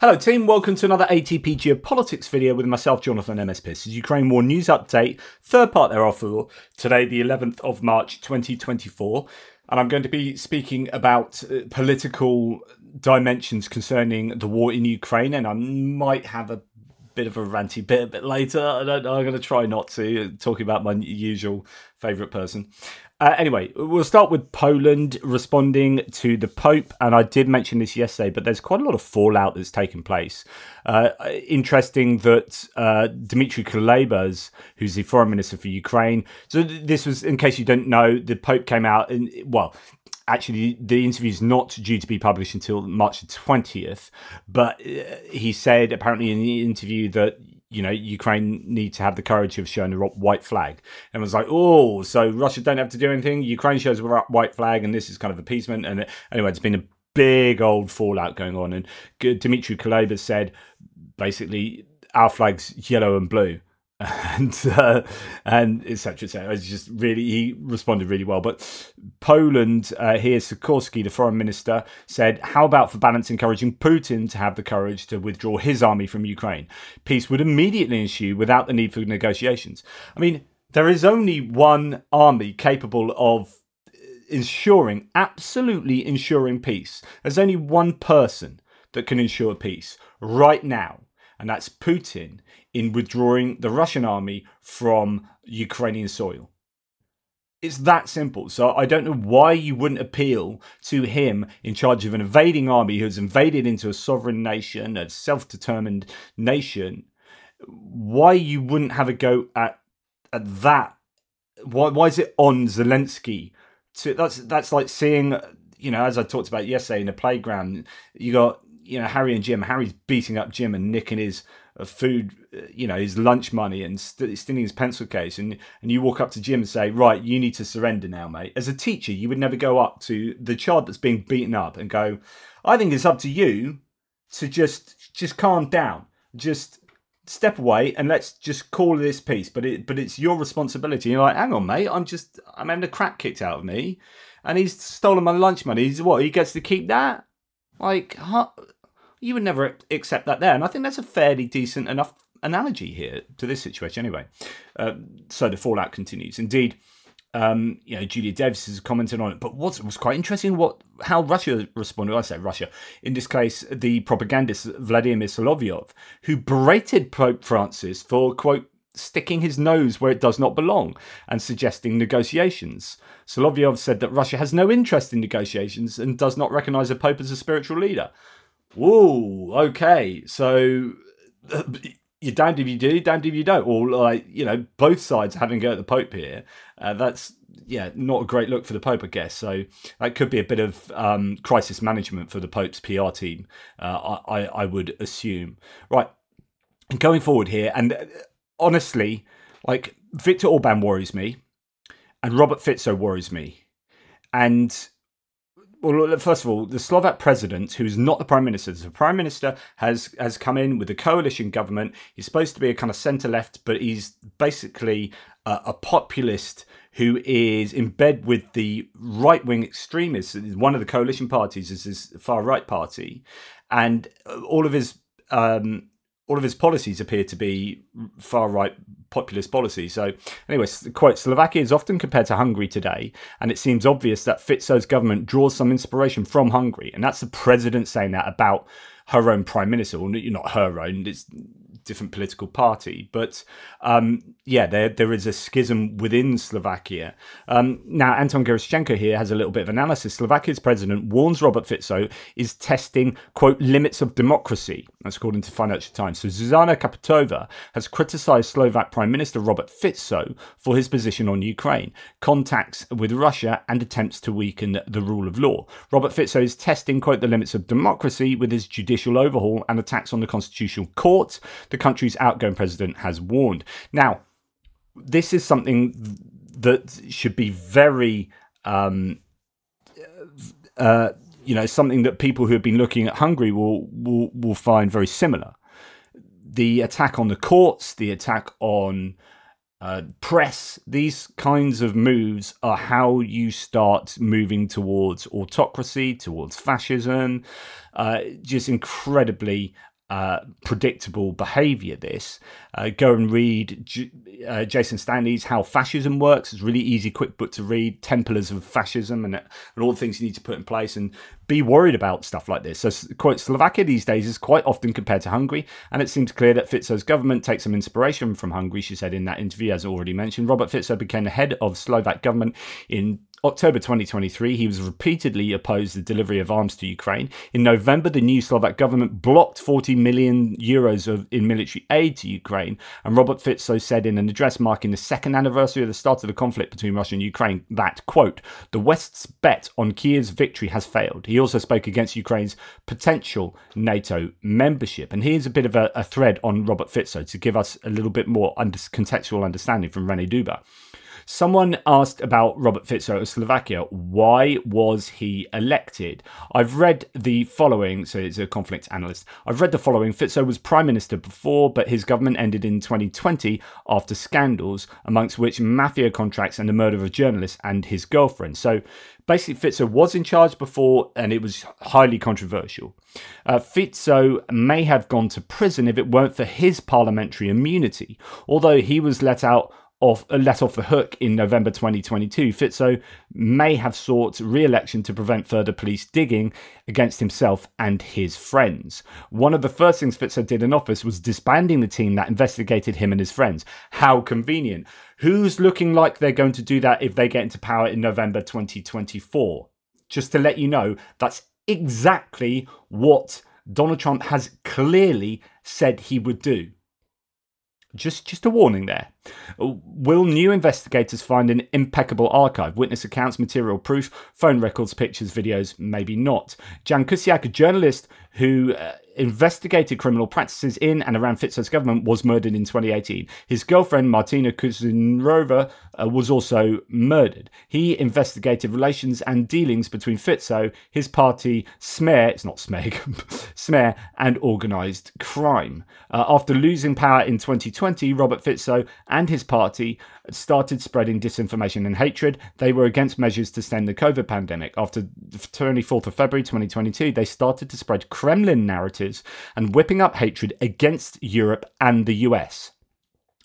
Hello team, welcome to another ATP Geopolitics video with myself, Jonathan MS Pearce. Ukraine War News Update, third part thereof for today, the 11th of March 2024. And I'm going to be speaking about political dimensions concerning the war in Ukraine, and I might have a bit of a ranty bit a bit later. I'm going to try not to, talking about my usual favourite person. Anyway, we'll start with Poland responding to the Pope, and I did mention this yesterday, but there's quite a lot of fallout that's taken place. Interesting that Dmitry Kuleba, who's the foreign minister for Ukraine, so this was, in case you don't know, the Pope came out and, well, actually, the interview is not due to be published until March the 20th, but he said apparently in the interview that, you know, Ukraine need to have the courage of showing a white flag. And was like, oh, so Russia don't have to do anything. Ukraine shows a white flag, and this is kind of appeasement. And anyway, it's been a big old fallout going on. And Dmitry Kuleba said, basically, our flag's yellow and blue. And etc. etc. It's just really, he responded really well. But Poland, here, Sikorski, the foreign minister, said, how about for balance encouraging Putin to have the courage to withdraw his army from Ukraine? Peace would immediately ensue without the need for negotiations. I mean, there is only one army capable of absolutely ensuring peace. There's only one person that can ensure peace right now, and that's Putin, in withdrawing the Russian army from Ukrainian soil. It's that simple. So I don't know why you wouldn't appeal to him in charge of an invading army who has invaded into a sovereign nation, a self-determined nation. Why you wouldn't have a go at that? Why is it on Zelensky? That's like seeing, you know, as I talked about yesterday in a playground, you got, you know, Harry and Jim. Harry's beating up Jim and nicking his food, you know, his lunch money, and stealing his pencil case. And you walk up to Jim and say, right, you need to surrender now, mate. As a teacher, you would never go up to the child that's being beaten up and go, I think it's up to you to just calm down. Just step away and let's just call this peace. But it's your responsibility. You're like, hang on, mate, I'm having the crap kicked out of me, and he's stolen my lunch money. He gets to keep that? Like, huh? You would never accept that there. And I think that's a fairly decent enough analogy here to this situation anyway. So the fallout continues. Indeed, you know, Julia Davis has commented on it. But what was quite interesting, how Russia responded. I say Russia. In this case, the propagandist Vladimir Solovyov, who berated Pope Francis for, quote, sticking his nose where it does not belong and suggesting negotiations. Solovyov said that Russia has no interest in negotiations and does not recognize the Pope as a spiritual leader. Whoa, okay, so you're damned if you do, damned if you don't. Or, like, you know, both sides having a go at the Pope here. That's, yeah, not a great look for the Pope, I guess. So that could be a bit of crisis management for the Pope's PR team, I would assume. Right, going forward here, and honestly, like, Viktor Orban worries me, and Robert Fico worries me. And, well, first of all, the Slovak president, who's not the prime minister, the prime minister has come in with a coalition government. He's supposed to be a kind of centre-left, but he's basically a populist who is in bed with the right-wing extremists. One of the coalition parties is this far-right party, and all of his policies appear to be far-right populist policies. So anyway, quote, Slovakia is often compared to Hungary today, and it seems obvious that Fico's government draws some inspiration from Hungary. And that's the president saying that about her own prime minister, or not her own, it's different political party. But yeah, there is a schism within Slovakia. Now, Anton Gerashchenko here has a little bit of analysis. Slovakia's president warns Robert Fico is testing, quote, limits of democracy. That's according to Financial Times. So Zuzana Kapitova has criticised Slovak Prime Minister Robert Fico for his position on Ukraine, contacts with Russia, and attempts to weaken the rule of law. Robert Fico is testing, quote, the limits of democracy with his judicial overhaul and attacks on the Constitutional Court, the country's outgoing president has warned. Now, this is something that should be very, you know, something that people who have been looking at Hungary will find very similar. The attack on the courts, the attack on press, these kinds of moves are how you start moving towards autocracy, towards fascism, just incredibly predictable behavior. This go and read Jason Stanley's How Fascism Works. It's a really easy, quick book to read. 10 Pillars of Fascism and all the things you need to put in place, and be worried about stuff like this. So, quote, Slovakia these days is quite often compared to Hungary, and it seems clear that Fico's government takes some inspiration from Hungary, she said in that interview, as already mentioned. Robert Fico became the head of Slovak government in October 2023. He was repeatedly opposed the delivery of arms to Ukraine. In November, the new Slovak government blocked 40 million euros in military aid to Ukraine. And Robert Fico said in an address marking the second anniversary of the start of the conflict between Russia and Ukraine that, quote, the West's bet on Kiev's victory has failed. He also spoke against Ukraine's potential NATO membership. And here's a bit of a thread on Robert Fico to give us a little bit more contextual understanding from René Duba. Someone asked about Robert Fico of Slovakia. Why was he elected? I've read the following, so it's a conflict analyst. I've read the following. Fico was prime minister before, but his government ended in 2020 after scandals, amongst which mafia contracts and the murder of journalists and his girlfriend. So basically, Fico was in charge before, and it was highly controversial. Fico may have gone to prison if it weren't for his parliamentary immunity, although he was let off the hook in November 2022. Fico may have sought re-election to prevent further police digging against himself and his friends. One of the first things Fico did in office was disbanding the team that investigated him and his friends. How convenient. Who's looking like they're going to do that if they get into power in November 2024? Just to let you know, that's exactly what Donald Trump has clearly said he would do. Just a warning there. Will new investigators find an impeccable archive? Witness accounts, material proof, phone records, pictures, videos? Maybe not. Jan Kuciak, a journalist who investigated criminal practices in and around Fico's government, was murdered in 2018. His girlfriend, Martina Kuznarova, was also murdered. He investigated relations and dealings between Fico, his party, Smer, it's not Smeg, Smer, and organised crime. After losing power in 2020, Robert Fico and his party started spreading disinformation and hatred. They were against measures to stem the COVID pandemic. After the 24th of February 2022, they started to spread Kremlin narratives and whipping up hatred against Europe and the US.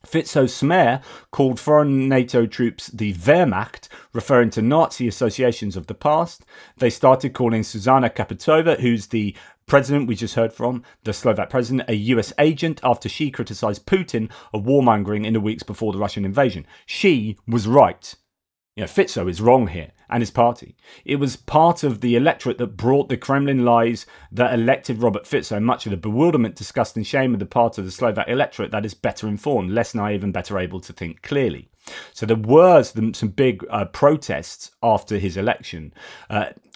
Fico Smer called foreign NATO troops the Wehrmacht, referring to Nazi associations of the past. They started calling Zuzana Kapitova, who's the president we just heard from, the Slovak president, a US agent after she criticised Putin of warmongering in the weeks before the Russian invasion. She was right. Fico is wrong here, and his party. It was part of the electorate that brought the Kremlin lies that elected Robert Fico. Much of the bewilderment, disgust and shame of the part of the Slovak electorate that is better informed, less naive and better able to think clearly. So there were some big protests after his election.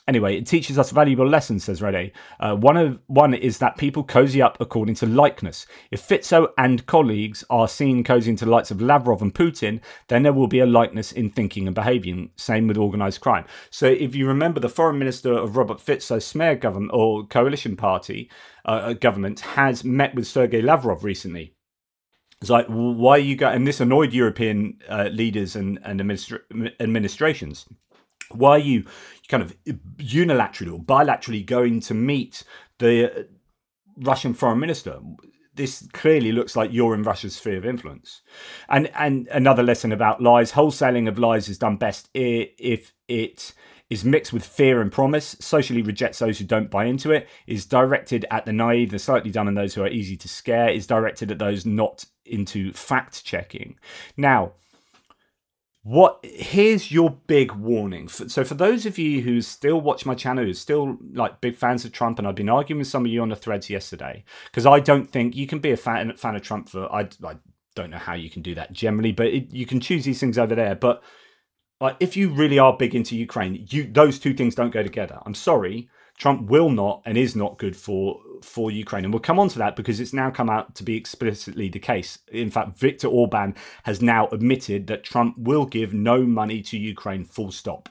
Anyway, it teaches us valuable lessons, says Rede. One is that people cozy up according to likeness. If Fico and colleagues are seen cozying to the likes of Lavrov and Putin, then there will be a likeness in thinking and behaving. Same with organised crime. So if you remember, the foreign minister of Robert Fico's Smer government or coalition party government has met with Sergei Lavrov recently. It's like, why are you going? And this annoyed European leaders and administrations. Why are you kind of unilaterally or bilaterally going to meet the Russian foreign minister? This clearly looks like you're in Russia's sphere of influence. And another lesson about lies. Wholesaling of lies is done best if it is mixed with fear and promise, socially rejects those who don't buy into it, is directed at the naive, the slightly dumb and those who are easy to scare, is directed at those not into fact-checking. Now, here's your big warning. So for those of you who still watch my channel, who are still like big fans of Trump, and I've been arguing with some of you on the threads yesterday, because I don't think you can be a fan of Trump for, I don't know how you can do that generally, but you can choose these things over there. But if you really are big into Ukraine, those two things don't go together. I'm sorry. Trump will not and is not good for Ukraine. And we'll come on to that because it's now come out to be explicitly the case. In fact, Viktor Orban has now admitted that Trump will give no money to Ukraine, full stop.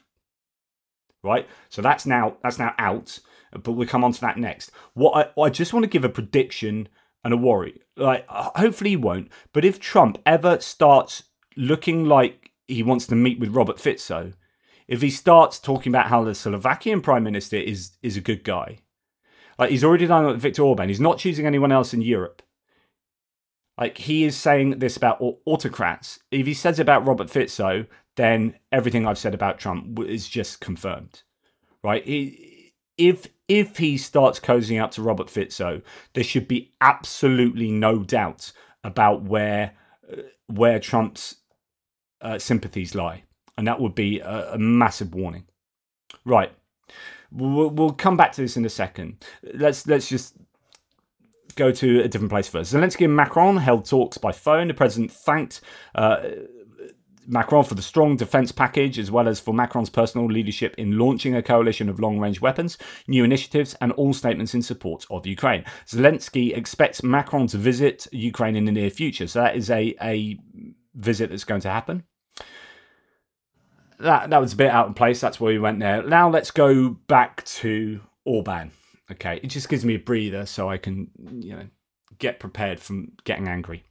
Right? So that's now out, but we'll come on to that next. I just want to give a prediction and a worry. Hopefully he won't. But if Trump ever starts looking like he wants to meet with Robert Fico, if he starts talking about how the Slovakian Prime Minister is a good guy, like he's already done it with Viktor Orban, he's not choosing anyone else in Europe. Like, he is saying this about autocrats. If he says it about Robert Fico, then everything I've said about Trump is just confirmed, right? If he starts cozying up to Robert Fico, there should be absolutely no doubt about where Trump's sympathies lie, and that would be a massive warning. Right, we'll come back to this in a second. Let's just go to a different place first. Zelensky and Macron held talks by phone. The president thanked Macron for the strong defence package, as well as for Macron's personal leadership in launching a coalition of long-range weapons, new initiatives, and all statements in support of Ukraine. Zelensky expects Macron to visit Ukraine in the near future, so that is a visit that's going to happen. That was a bit out of place. That's why we went there. Now let's go back to Orban. Okay, it just gives me a breather so I can, get prepared from getting angry.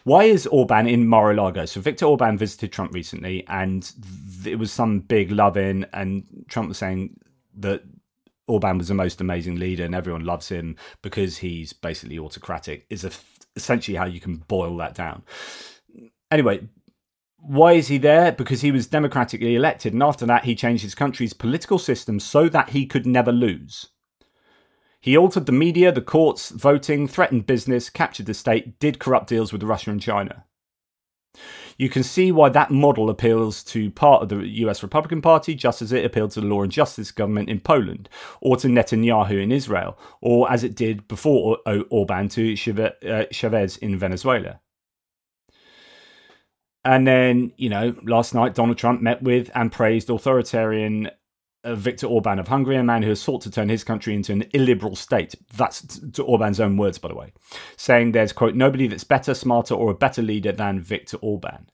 Why is Orban in Mar-a-Lago? So Viktor Orban visited Trump recently, and it was some big love-in, and Trump was saying that Orban was the most amazing leader and everyone loves him because he's basically autocratic, is essentially how you can boil that down. Anyway, why is he there? Because he was democratically elected, and after that he changed his country's political system so that he could never lose. He altered the media, the courts, voting, threatened business, captured the state, did corrupt deals with Russia and China. You can see why that model appeals to part of the US Republican Party, just as it appealed to the Law and Justice government in Poland, or to Netanyahu in Israel, or as it did before Orban to Chavez in Venezuela. And then, last night, Donald Trump met with and praised authoritarian Viktor Orban of Hungary, a man who has sought to turn his country into an illiberal state. That's to Orban's own words, by the way, saying there's, quote, nobody that's better, smarter, or a better leader than Viktor Orban.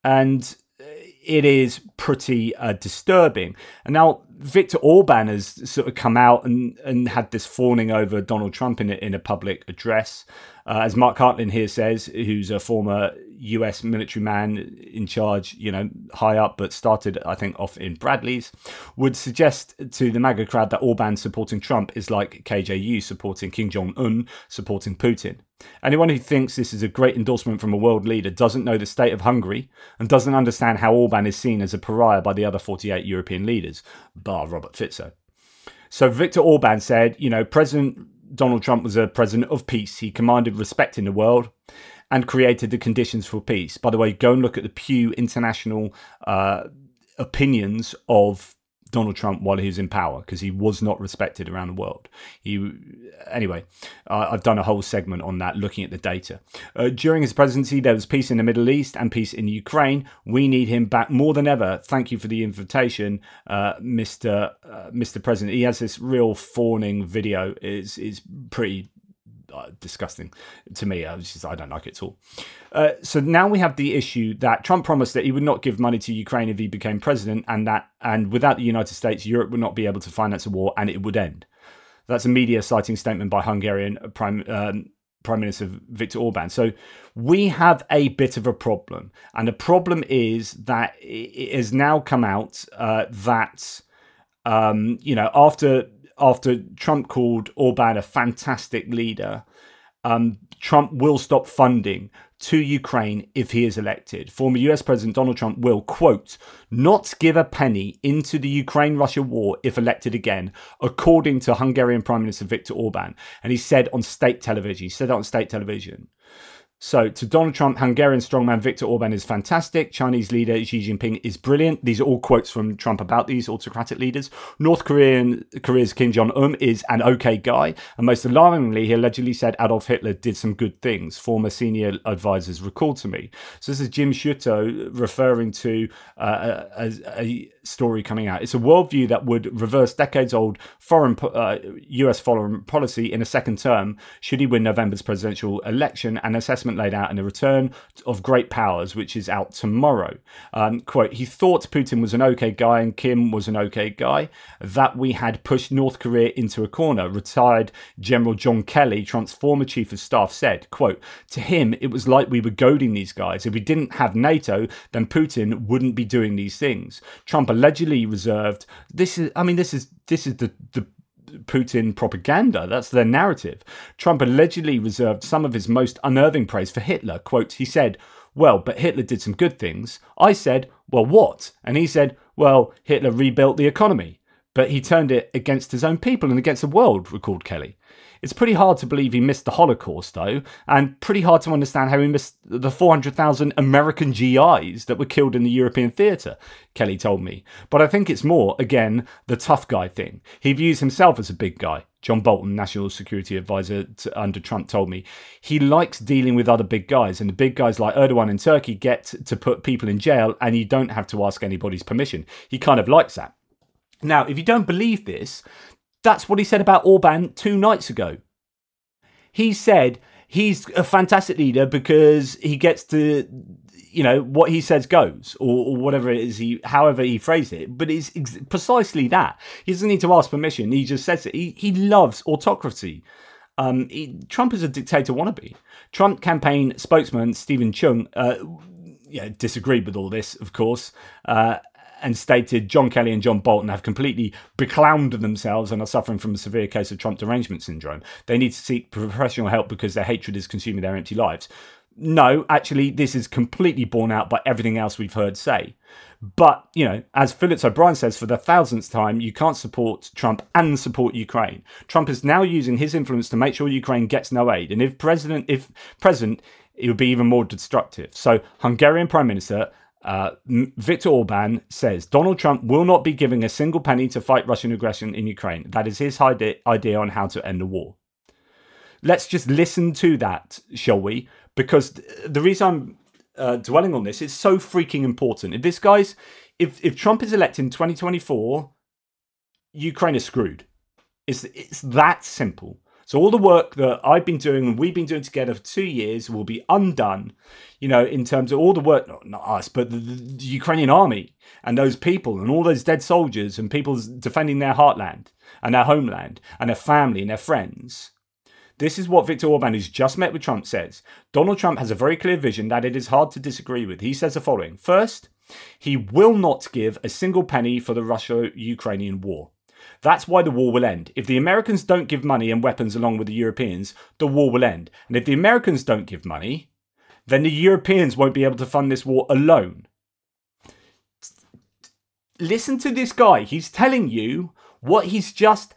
And it is pretty disturbing. And now Viktor Orban has sort of come out and had this fawning over Donald Trump in a public address. As Mark Hartlin here says, who's a former US military man in charge, high up, but started, I think, off in Bradley's, would suggest to the MAGA crowd that Orban supporting Trump is like KJU supporting Kim Jong-un supporting Putin. Anyone who thinks this is a great endorsement from a world leader doesn't know the state of Hungary and doesn't understand how Orban is seen as a pariah by the other 48 European leaders, bar Robert Fico. So Viktor Orban said, President Donald Trump was a president of peace. He commanded respect in the world and created the conditions for peace. By the way, go and look at the Pew International opinions of Donald Trump while he was in power, because he was not respected around the world. Anyway, I've done a whole segment on that, looking at the data. During his presidency, there was peace in the Middle East and peace in Ukraine. We need him back more than ever. Thank you for the invitation, Mr. President. He has this real fawning video. It's pretty disgusting to me. I don't like it at all. So now we have the issue that Trump promised that he would not give money to Ukraine if he became president, and without the United States, Europe would not be able to finance a war, and it would end. That's a media citing statement by Hungarian Prime Minister Viktor Orban. So we have a bit of a problem, and the problem is that it has now come out that after Trump called Orban a fantastic leader, Trump will stop funding to Ukraine if he is elected. Former US President Donald Trump will, quote, not give a penny into the Ukraine-Russia war if elected again, according to Hungarian Prime Minister Viktor Orban. And he said on state television, So to Donald Trump, Hungarian strongman Viktor Orban is fantastic. Chinese leader Xi Jinping is brilliant. These are all quotes from Trump about these autocratic leaders. North Korea's Kim Jong-un is an okay guy. And most alarmingly, he allegedly said Adolf Hitler did some good things. Former senior advisors recalled to me. So this is Jim Sciutto referring to a story coming out. It's a worldview that would reverse decades-old US foreign policy in a second term should he win November's presidential election. An assessment announcement laid out in a return of great powers, which is out tomorrow. Quote, he thought Putin was an okay guy and Kim was an okay guy, that we had pushed North Korea into a corner. Retired General John Kelly, Trump's former chief of staff, said, quote, to him, it was like we were goading these guys. If we didn't have NATO, then Putin wouldn't be doing these things. Trump allegedly reserved, this is the Putin propaganda. That's their narrative. Trump allegedly reserved some of his most unnerving praise for Hitler. Quote, he said, well, but Hitler did some good things. I said, well, what? And he said, well, Hitler rebuilt the economy, but he turned it against his own people and against the world, recalled Kelly. It's pretty hard to believe he missed the Holocaust, though, and pretty hard to understand how he missed the 400,000 American GIs that were killed in the European theatre, Kelly told me. But I think it's more, again, the tough guy thing. He views himself as a big guy. John Bolton, National Security Advisor under Trump, told me. He likes dealing with other big guys, and the big guys like Erdogan in Turkey get to put people in jail, and you don't have to ask anybody's permission. He kind of likes that. Now, if you don't believe this, that's what he said about Orban 2 nights ago. He said he's a fantastic leader because he gets to, you know, what he says goes, or whatever it is, however he phrased it. But it's precisely that. He doesn't need to ask permission. He just says it. He loves autocracy. Trump is a dictator wannabe. Trump campaign spokesman Stephen Chung disagreed with all this, of course, and stated John Kelly and John Bolton have completely beclowned themselves and are suffering from a severe case of Trump derangement syndrome. They need to seek professional help because their hatred is consuming their empty lives. No, actually, this is completely borne out by everything else we've heard say. But, you know, as Phillips O'Brien says for the 1000th time, you can't support Trump and support Ukraine. Trump is now using his influence to make sure Ukraine gets no aid. And if present, it would be even more destructive. So Hungarian Prime Minister Viktor Orban says Donald Trump will not be giving a single penny to fight Russian aggression in Ukraine. That is his idea on how to end the war. Let's just listen to that, shall we? Because the reason I'm dwelling on this is so freaking important. If Trump is elected in 2024, Ukraine is screwed. It's that simple. So all the work that I've been doing and we've been doing together for 2 years will be undone, you know, in terms of all the work, not us, but the Ukrainian army and those people and all those dead soldiers and people defending their heartland and their homeland and their family and their friends. This is what Viktor Orban, who's just met with Trump, says. Donald Trump has a very clear vision that it is hard to disagree with. He says the following. First, he will not give a single penny for the Russia-Ukrainian war. That's why the war will end. If the Americans don't give money and weapons along with the Europeans, the war will end. And if the Americans don't give money, then the Europeans won't be able to fund this war alone. Listen to this guy. He's telling you what he's just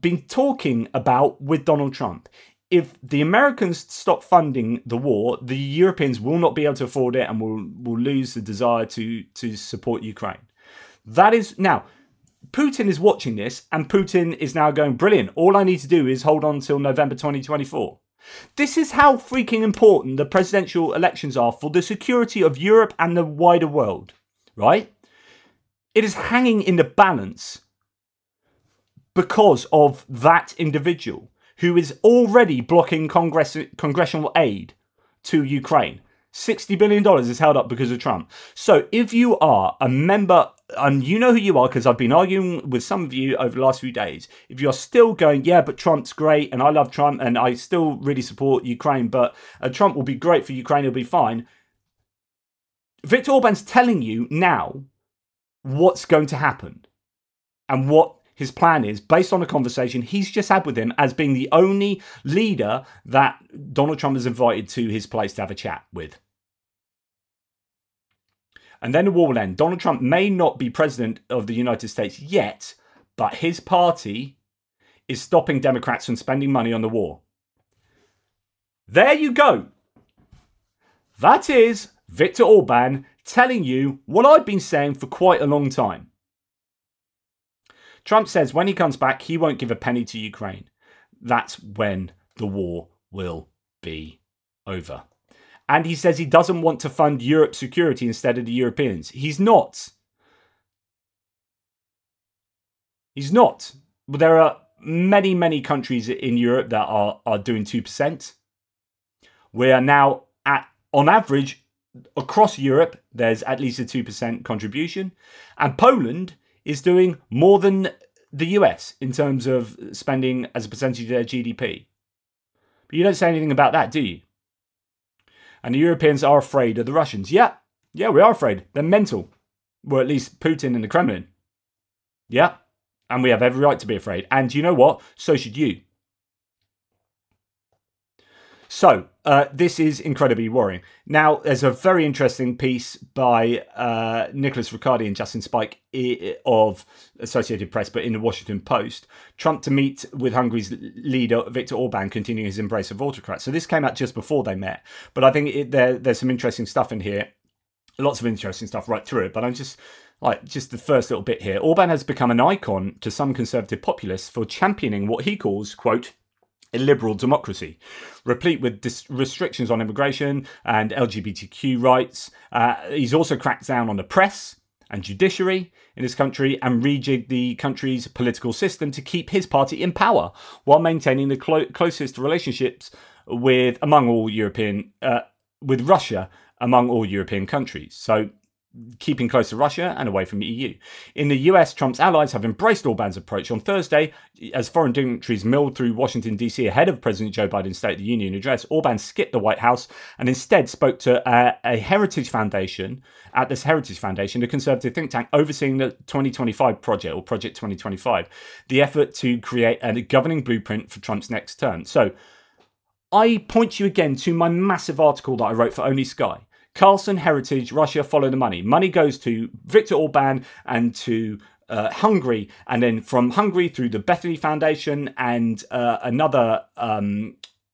been talking about with Donald Trump. If the Americans stop funding the war, the Europeans will not be able to afford it and will lose the desire to support Ukraine. That is now. Putin is watching this and Putin is now going, brilliant. All I need to do is hold on until November 2024. This is how freaking important the presidential elections are for the security of Europe and the wider world, right? It is hanging in the balance because of that individual who is already blocking congressional aid to Ukraine. $60 billion is held up because of Trump. So if you are a member, and you know who you are because I've been arguing with some of you over the last few days, if you're still going, yeah, but Trump's great and I love Trump and I still really support Ukraine, but Trump will be great for Ukraine, it'll be fine. Viktor Orban's telling you now what's going to happen and what his plan is based on a conversation he's just had with him as being the only leader that Donald Trump has invited to his place to have a chat with. And then the war will end. Donald Trump may not be president of the United States yet, but his party is stopping Democrats from spending money on the war. There you go. That is Viktor Orban telling you what I've been saying for quite a long time. Trump says when he comes back, he won't give a penny to Ukraine. That's when the war will be over. And he says he doesn't want to fund Europe's security instead of the Europeans. He's not. He's not. But there are many, many countries in Europe that are doing 2%. We are now on average, across Europe, there's at least a 2% contribution. And Poland is doing more than the US in terms of spending as a percentage of their GDP. But you don't say anything about that, do you? And the Europeans are afraid of the Russians. Yeah, we are afraid. They're mental. Well, at least Putin and the Kremlin. Yeah, and we have every right to be afraid. And you know what? So should you. So, this is incredibly worrying. Now, there's a very interesting piece by Nicholas Riccardi and Justin Spike of Associated Press, but in the Washington Post. Trump to meet with Hungary's leader, Viktor Orban, continuing his embrace of autocrats. So this came out just before they met. But I think there's some interesting stuff in here. Lots of interesting stuff right through it. But I'm just the first little bit here. Orban has become an icon to some conservative populists for championing what he calls, quote, a liberal democracy, replete with restrictions on immigration and LGBTQ rights. He's also cracked down on the press and judiciary in his country and rejigged the country's political system to keep his party in power while maintaining the closest relationships with Russia among all European countries. So keeping close to Russia and away from the EU. In the US, Trump's allies have embraced Orban's approach. On Thursday, as foreign dignitaries milled through Washington, D.C. ahead of President Joe Biden's State of the Union address, Orban skipped the White House and instead spoke to a Heritage Foundation. At this Heritage Foundation, the conservative think tank overseeing the 2025 project, or Project 2025, the effort to create a governing blueprint for Trump's next term. So I point you again to my massive article that I wrote for Only Sky. Carlson, Heritage, Russia, follow the money. Money goes to Viktor Orban and to Hungary, and then from Hungary through the Bethany Foundation and another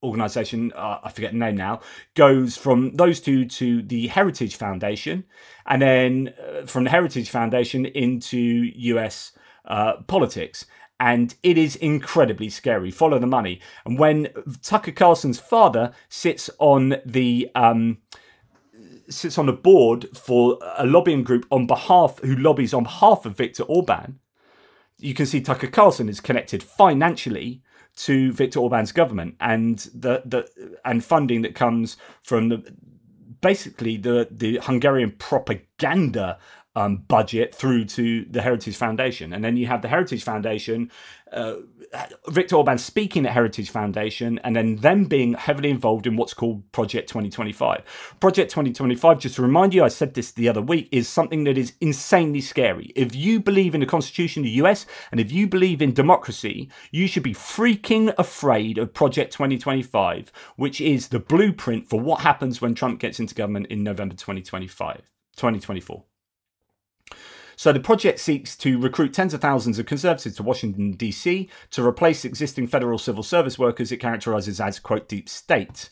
organisation, I forget the name now, goes from those two to the Heritage Foundation, and then from the Heritage Foundation into US politics. And it is incredibly scary. Follow the money. And when Tucker Carlson's father sits on the board for a lobbying group who lobbies on behalf of Viktor Orban, you can see Tucker Carlson is connected financially to Viktor Orban's government and and funding that comes from basically the Hungarian propaganda budget through to the Heritage Foundation. And then you have the Heritage Foundation, Viktor Orban speaking at Heritage Foundation, and then them being heavily involved in what's called Project 2025. Project 2025, just to remind you, I said this the other week, is something that is insanely scary. If you believe in the Constitution of the US, and if you believe in democracy, you should be freaking afraid of Project 2025, which is the blueprint for what happens when Trump gets into government in November 2024. So the project seeks to recruit tens of thousands of conservatives to Washington, D.C. to replace existing federal civil service workers it characterises as, quote, deep state,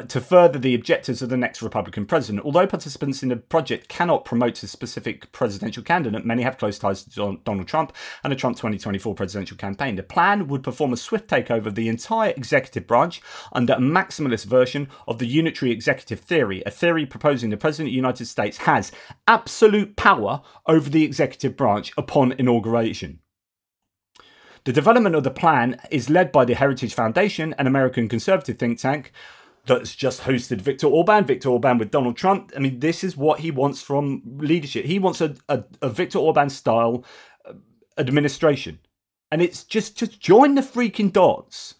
to further the objectives of the next Republican president. Although participants in the project cannot promote a specific presidential candidate, many have close ties to Donald Trump and the Trump 2024 presidential campaign. The plan would perform a swift takeover of the entire executive branch under a maximalist version of the unitary executive theory, a theory proposing the President of the United States has absolute power over the executive branch upon inauguration. The development of the plan is led by the Heritage Foundation, an American conservative think tank that's just hosted Viktor Orban with Donald Trump. I mean, this is what he wants from leadership. He wants a Viktor Orban style administration. And it's just join the freaking dots.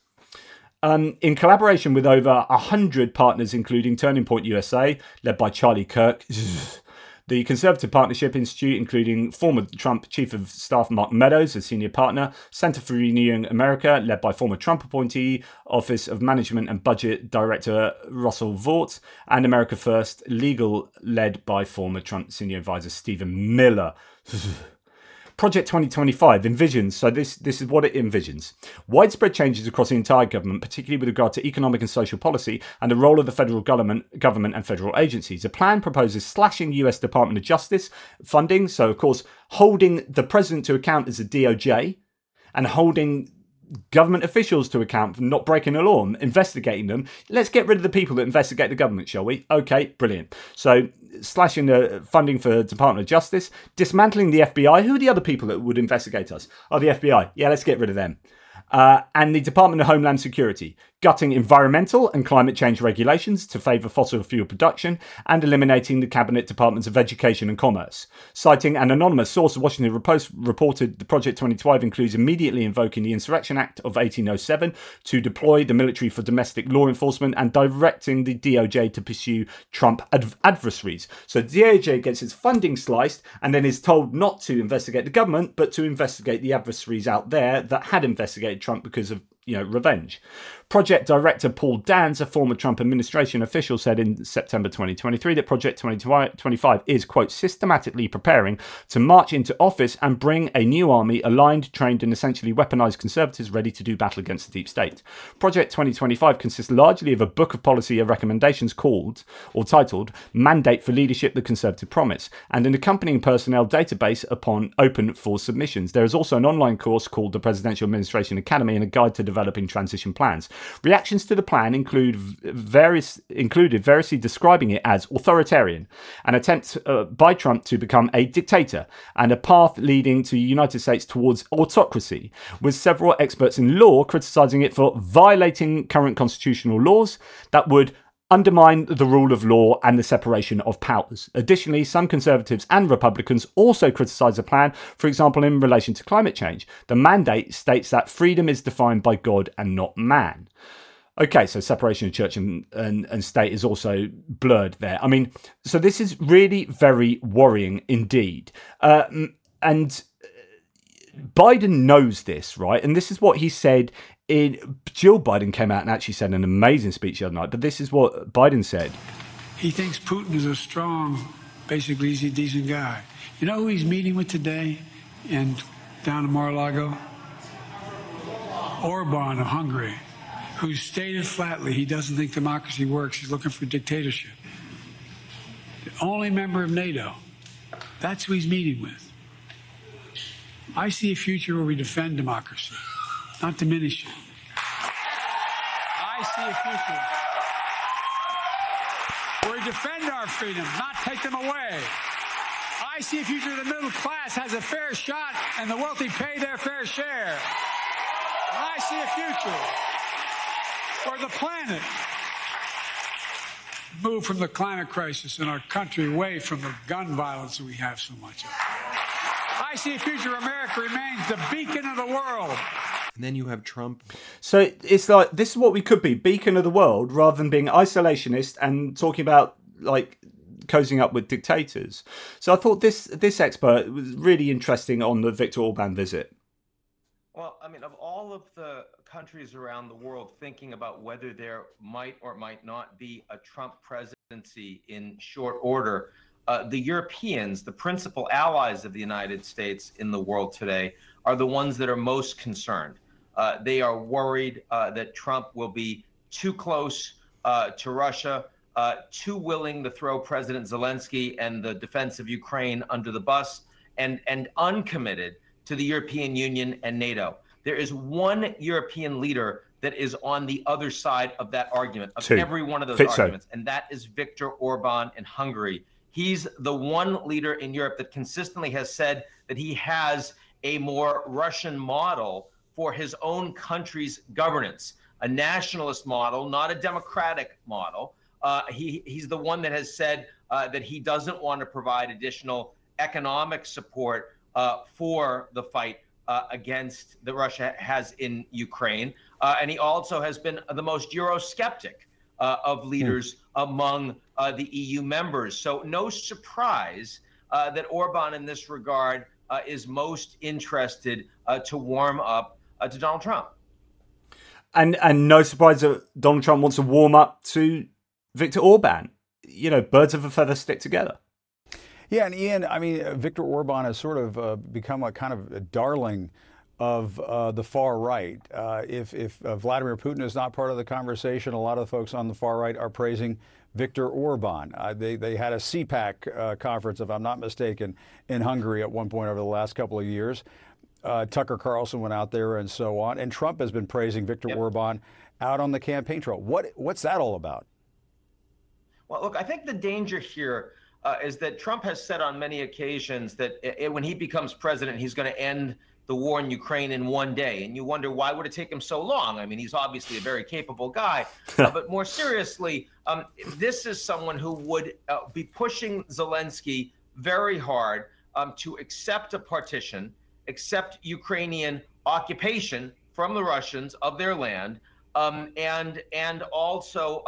In collaboration with over 100 partners, including Turning Point USA, led by Charlie Kirk, the Conservative Partnership Institute, including former Trump Chief of Staff Mark Meadows, a senior partner, Center for Renewing America, led by former Trump appointee, Office of Management and Budget Director Russell Vought, and America First Legal, led by former Trump senior advisor Stephen Miller. Project 2025 envisions, so this is what it envisions, widespread changes across the entire government, particularly with regard to economic and social policy and the role of the federal government and federal agencies. The plan proposes slashing US Department of Justice funding, so of course holding the president to account as a DOJ and holding government officials to account for not breaking the law and investigating them. Let's get rid of the people that investigate the government, shall we? Okay, brilliant. So slashing the funding for Department of Justice, dismantling the FBI. Who are the other people that would investigate us? Oh, the FBI. Yeah, let's get rid of them. and the Department of Homeland Security, gutting environmental and climate change regulations to favour fossil fuel production and eliminating the Cabinet Departments of Education and Commerce. Citing an anonymous source, the Washington Post reported the Project 2012 includes immediately invoking the Insurrection Act of 1807 to deploy the military for domestic law enforcement and directing the DOJ to pursue Trump adversaries. So the DOJ gets its funding sliced and then is told not to investigate the government, but to investigate the adversaries out there that had investigated Trump because of revenge. Project Director Paul Dans, a former Trump administration official, said in September 2023 that Project 2025 is, quote, systematically preparing to march into office and bring a new army aligned, trained and essentially weaponized conservatives ready to do battle against the deep state. Project 2025 consists largely of a book of policy and recommendations called, or titled, Mandate for Leadership, the Conservative Promise, and an accompanying personnel database open for submissions. There is also an online course called the Presidential Administration Academy and a guide to developing transition plans. Reactions to the plan included variously describing it as authoritarian, an attempt by Trump to become a dictator, and a path leading to the United States towards autocracy, with several experts in law criticizing it for violating current constitutional laws that would undermine the rule of law and the separation of powers. Additionally, some conservatives and Republicans also criticize the plan, for example, in relation to climate change. The mandate states that freedom is defined by God and not man. Okay, so separation of church and state is also blurred there. I mean, so this is really very worrying indeed. And Biden knows this, right? And this is what he said Jill Biden came out and actually said an amazing speech the other night, but this is what Biden said. He thinks Putin is a strong, basically easy, decent guy. You know who he's meeting with today down in Mar-a-Lago? Orban of Hungary, who stated flatly he doesn't think democracy works. He's looking for dictatorship. The only member of NATO. That's who he's meeting with. I see a future where we defend democracy, not diminish it. I see a future where we defend our freedom, not take them away. I see a future where the middle class has a fair shot and the wealthy pay their fair share. I see a future where the planet move from the climate crisis in our country away from the gun violence that we have so much of. I see a future where America remains the beacon of the world. And then you have Trump. So it's like, this is what we could be, beacon of the world, rather than being isolationist and talking about, like, cozying up with dictators. So I thought this expert was really interesting on the Viktor Orban visit. Well, I mean, of all of the countries around the world thinking about whether there might or might not be a Trump presidency in short order, the Europeans, the principal allies of the United States in the world today, are the ones that are most concerned. They are worried that Trump will be too close to Russia, too willing to throw President Zelensky and the defense of Ukraine under the bus, and uncommitted to the European Union and NATO. There is one European leader that is on the other side of that argument, of every one of those arguments, and that is Viktor Orban in Hungary. He's the one leader in Europe that consistently has said that he has a more Russian model for his own country's governance, a nationalist model, not a democratic model. He's the one that has said that he doesn't want to provide additional economic support for the fight against that Russia has in Ukraine. And he also has been the most Eurosceptic of leaders among the EU members. So no surprise that Orban in this regard is most interested to warm up to Donald Trump. And no surprise that Donald Trump wants to warm up to Viktor Orban. You know, birds of a feather stick together. Yeah, and Ian, I mean, Viktor Orban has sort of become a kind of a darling of the far right. If Vladimir Putin is not part of the conversation, a lot of the folks on the far right are praising Viktor Orban. They had a CPAC conference, if I'm not mistaken, in Hungary at one point over the last couple of years. Tucker Carlson went out there and so on. And Trump has been praising Viktor Orban out on the campaign trail. What's that all about? Well, look, I think the danger here is that Trump has said on many occasions that when he becomes president, he's going to end the war in Ukraine in one day. And you wonder, why would it take him so long? I mean, he's obviously a very capable guy. But more seriously, this is someone who would be pushing Zelensky very hard to accept a partition, accept Ukrainian occupation from the Russians of their land, and also,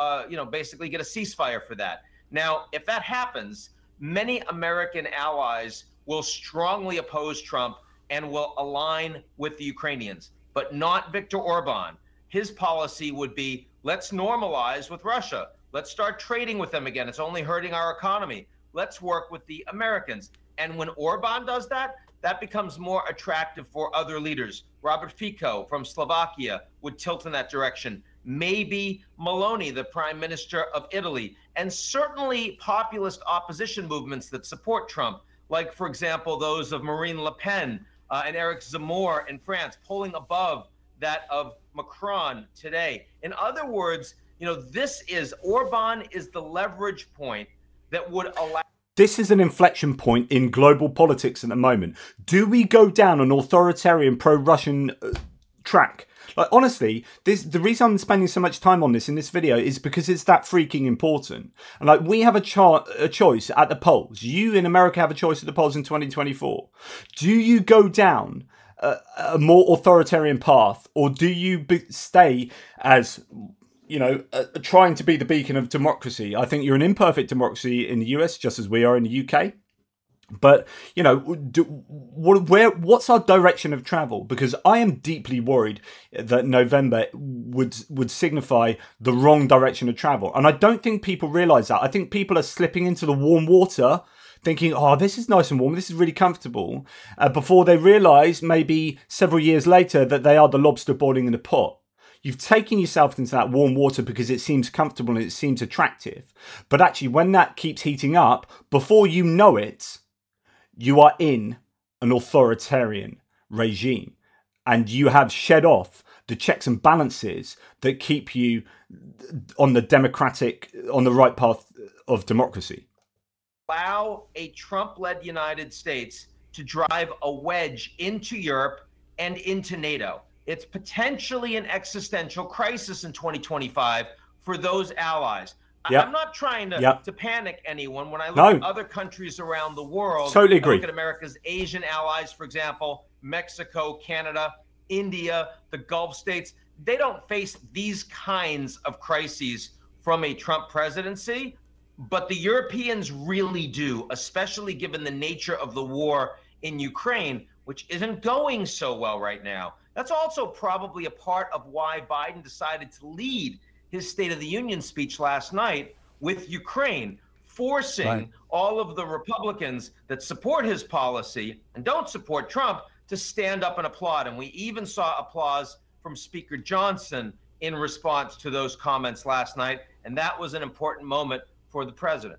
basically get a ceasefire for that. Now, if that happens, many American allies will strongly oppose Trump and will align with the Ukrainians, but not Viktor Orban. His policy would be, let's normalize with Russia. Let's start trading with them again. It's only hurting our economy. Let's work with the Americans. And when Orban does that, that becomes more attractive for other leaders. Robert Fico from Slovakia would tilt in that direction. Maybe Meloni, the prime minister of Italy, and certainly populist opposition movements that support Trump, like, for example, those of Marine Le Pen and Eric Zemmour in France, polling above that of Macron today. In other words, Orban is the leverage point that would allow. This is an inflection point in global politics at the moment. Do we go down an authoritarian pro-Russian track? Like, honestly, the reason I'm spending so much time on this in this video is because it's that freaking important. And like, we have a choice at the polls. You in America have a choice at the polls in 2024. Do you go down a more authoritarian path, or do you stay as, trying to be the beacon of democracy? I think you're an imperfect democracy in the US, just as we are in the UK. But, what's our direction of travel? Because I am deeply worried that November would signify the wrong direction of travel. And I don't think people realise that. I think people are slipping into the warm water thinking, oh, this is nice and warm, this is really comfortable, before they realise maybe several years later that they are the lobster boiling in the pot. You've taken yourself into that warm water because it seems comfortable and it seems attractive. But actually, when that keeps heating up, before you know it, you are in an authoritarian regime. And you have shed off the checks and balances that keep you on the right path of democracy. Allow a Trump-led United States to drive a wedge into Europe and into NATO. It's potentially an existential crisis in 2025 for those allies. Yep. I'm not trying to panic anyone. When I look at other countries around the world, totally agree. I look at America's Asian allies, for example, Mexico, Canada, India, the Gulf states. They don't face these kinds of crises from a Trump presidency, but the Europeans really do, especially given the nature of the war in Ukraine, which isn't going so well right now. That's also probably a part of why Biden decided to lead his State of the Union speech last night with Ukraine, forcing all of the Republicans that support his policy and don't support Trump to stand up and applaud. And we even saw applause from Speaker Johnson in response to those comments last night. And that was an important moment for the president.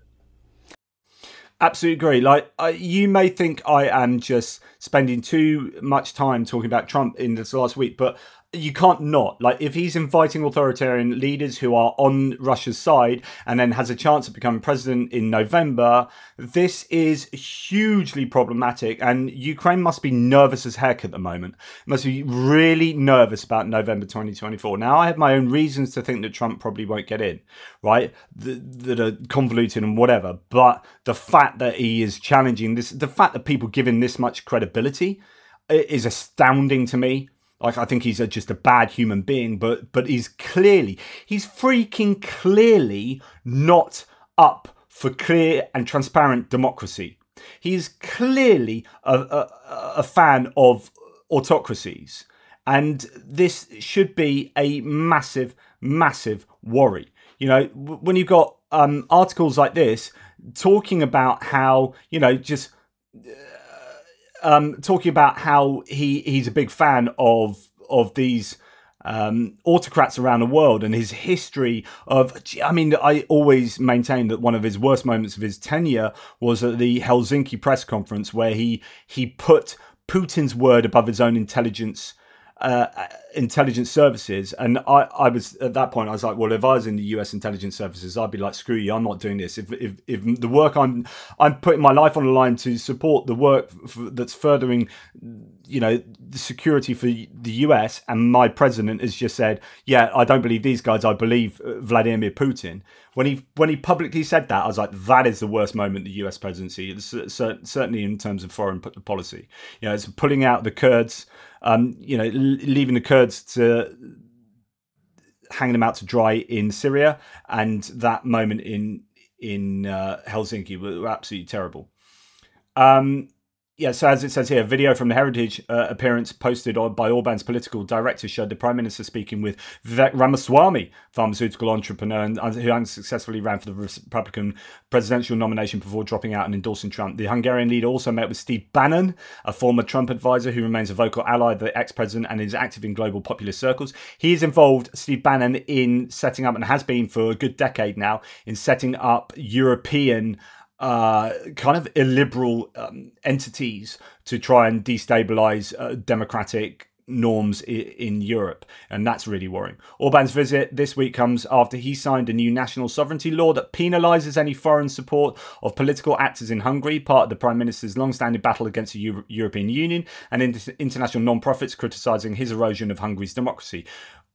Absolutely agree. Like, you may think I am just spending too much time talking about Trump in this last week, but you can't not. Like, if he's inviting authoritarian leaders who are on Russia's side and then has a chance of becoming president in November, this is hugely problematic. And Ukraine must be nervous as heck at the moment. Must be really nervous about November 2024. Now, I have my own reasons to think that Trump probably won't get in, right? That are convoluted and whatever. But the fact that he is challenging this, the fact that people give him this much credibility is astounding to me. Like, I think he's just a bad human being, but he's freaking clearly not up for clear and transparent democracy. He's clearly a fan of autocracies. And this should be a massive, massive worry. You know, when you've got articles like this talking about how, talking about how he's a big fan of these autocrats around the world and his history of, I always maintain that one of his worst moments of his tenure was at the Helsinki press conference, where he put Putin's word above his own intelligence services. And I was, at that point, I was like, well, if I was in the US intelligence services, I'd be like, screw you, I'm not doing this. If the work I'm putting my life on the line to support the work that's furthering, you know, the security for the US, and my president has just said, yeah, I don't believe these guys, I believe Vladimir Putin. When he publicly said that, I was like, that is the worst moment in the US presidency. It's certainly in terms of foreign policy. You know, it's pulling out the Kurds, you know, leaving the Kurds to hanging them out to dry in Syria, and that moment in Helsinki were absolutely terrible. Yeah, so as it says here, a video from the Heritage appearance posted by Orban's political director showed the Prime Minister speaking with Vivek Ramaswamy, pharmaceutical entrepreneur who unsuccessfully ran for the Republican presidential nomination before dropping out and endorsing Trump. The Hungarian leader also met with Steve Bannon, a former Trump advisor who remains a vocal ally of the ex-president and is active in global populist circles. He is involved, Steve Bannon, in setting up, and has been for a good decade now, in setting up European kind of illiberal entities to try and destabilize democratic norms in Europe, and that's really worrying. Orban's visit this week comes after he signed a new national sovereignty law that penalises any foreign support of political actors in Hungary, part of the Prime Minister's long-standing battle against the European Union and international non-profits criticising his erosion of Hungary's democracy.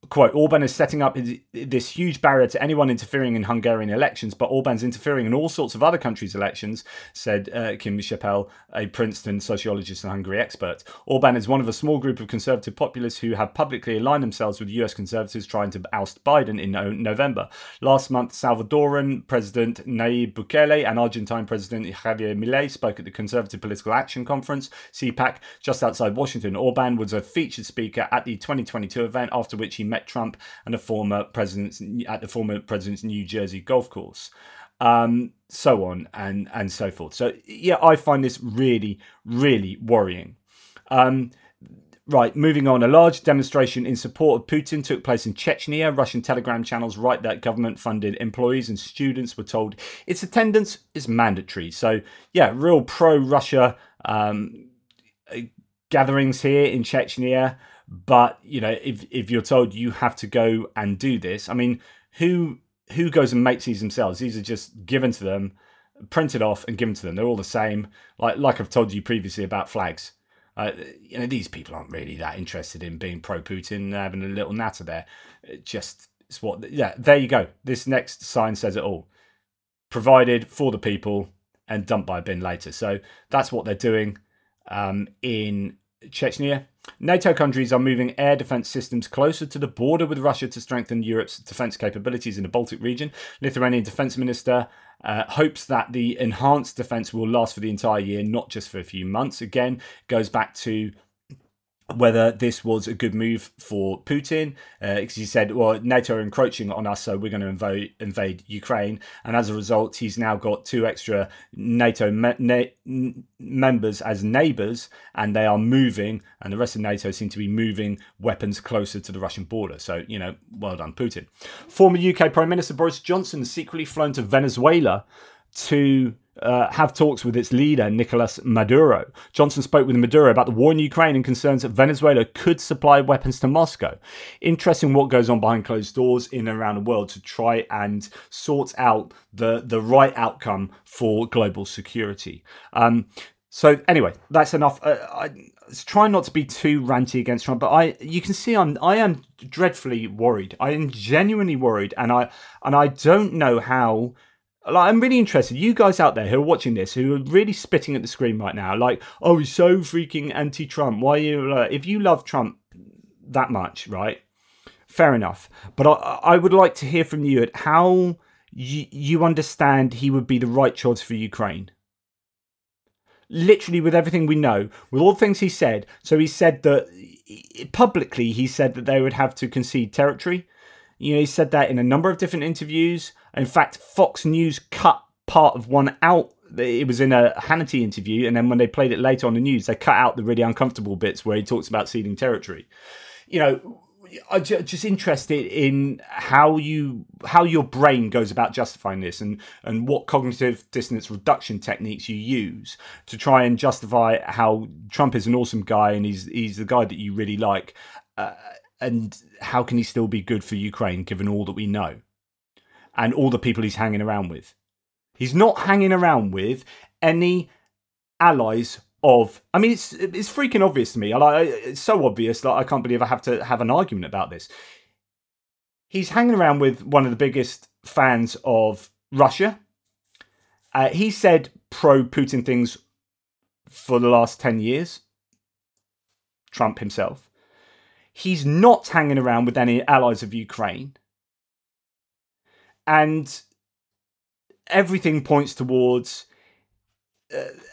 Quote, Orban is setting up this huge barrier to anyone interfering in Hungarian elections, but Orban's interfering in all sorts of other countries' elections, said Kim Geopol, a Princeton sociologist and Hungary expert. Orban is one of a small group of conservative populists who have publicly aligned themselves with US conservatives trying to oust Biden in November. Last month, Salvadoran President Nayib Bukele and Argentine President Javier Milei spoke at the Conservative Political Action Conference, CPAC, just outside Washington. Orban was a featured speaker at the 2022 event, after which he met Trump and the former president's New Jersey golf course, so on and so forth. So yeah, I find this really, really worrying. Right, moving on. A large demonstration in support of Putin took place in Chechnya. Russian Telegram channels write that government-funded employees and students were told its attendance is mandatory. So yeah, real pro-Russia gatherings here in Chechnya. But, you know, if you're told you have to go and do this, I mean, who goes and makes these themselves? These are just given to them, printed off and given to them. They're all the same. Like I've told you previously about flags. You know, these people aren't really that interested in being pro-Putin. They're having a little natter there. It's what, yeah, there you go. This next sign says it all. Provided for the people and dumped by a bin later. So that's what they're doing in Chechnya. NATO countries are moving air defence systems closer to the border with Russia to strengthen Europe's defence capabilities in the Baltic region. Lithuanian Defence Minister hopes that the enhanced defence will last for the entire year, not just for a few months. Again, goes back to whether this was a good move for Putin, because he said, well, NATO are encroaching on us, so we're going to invade Ukraine. And as a result, he's now got 2 extra NATO members as neighbours, and they are moving, and the rest of NATO seem to be moving weapons closer to the Russian border. So, you know, well done, Putin. Former UK Prime Minister Boris Johnson has secretly flown to Venezuela to have talks with its leader, Nicolas Maduro. Johnson spoke with Maduro about the war in Ukraine and concerns that Venezuela could supply weapons to Moscow. Interesting what goes on behind closed doors in and around the world to try and sort out the right outcome for global security. So anyway, that's enough. I try not to be too ranty against Trump, but you can see I am dreadfully worried. I am genuinely worried, and I don't know how. Like, I'm really interested. You guys out there who are watching this, who are really spitting at the screen right now, like, oh, he's so freaking anti-Trump. Why are you? If you love Trump that much, right? Fair enough. But I would like to hear from you at how you understand he would be the right choice for Ukraine. Literally, with everything we know, with all the things he said. So he said that publicly, he said that they would have to concede territory. You know, he said that in a number of different interviews. In fact, Fox News cut part of one out. It was in a Hannity interview, and then when they played it later on the news, they cut out the really uncomfortable bits where he talks about ceding territory. You know, I'm just interested in how your brain goes about justifying this, and what cognitive dissonance reduction techniques you use to try and justify how Trump is an awesome guy and he's the guy that you really like. And how can he still be good for Ukraine, given all that we know? And all the people he's hanging around with. He's not hanging around with any allies of, I mean, it's freaking obvious to me. It's so obvious that I can't believe I have to have an argument about this. He's hanging around with one of the biggest fans of Russia. He said pro-Putin things for the last 10 years. Trump himself. He's not hanging around with any allies of Ukraine. And everything points towards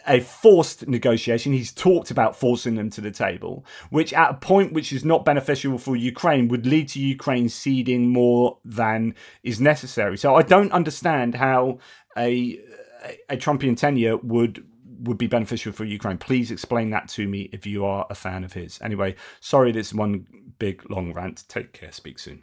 a forced negotiation. He's talked about forcing them to the table, which at a point which is not beneficial for Ukraine would lead to Ukraine ceding more than is necessary. So I don't understand how a Trumpian tenure would be beneficial for Ukraine. Please explain that to me if you are a fan of his. Anyway, sorry, this is one big long rant. Take care. Speak soon.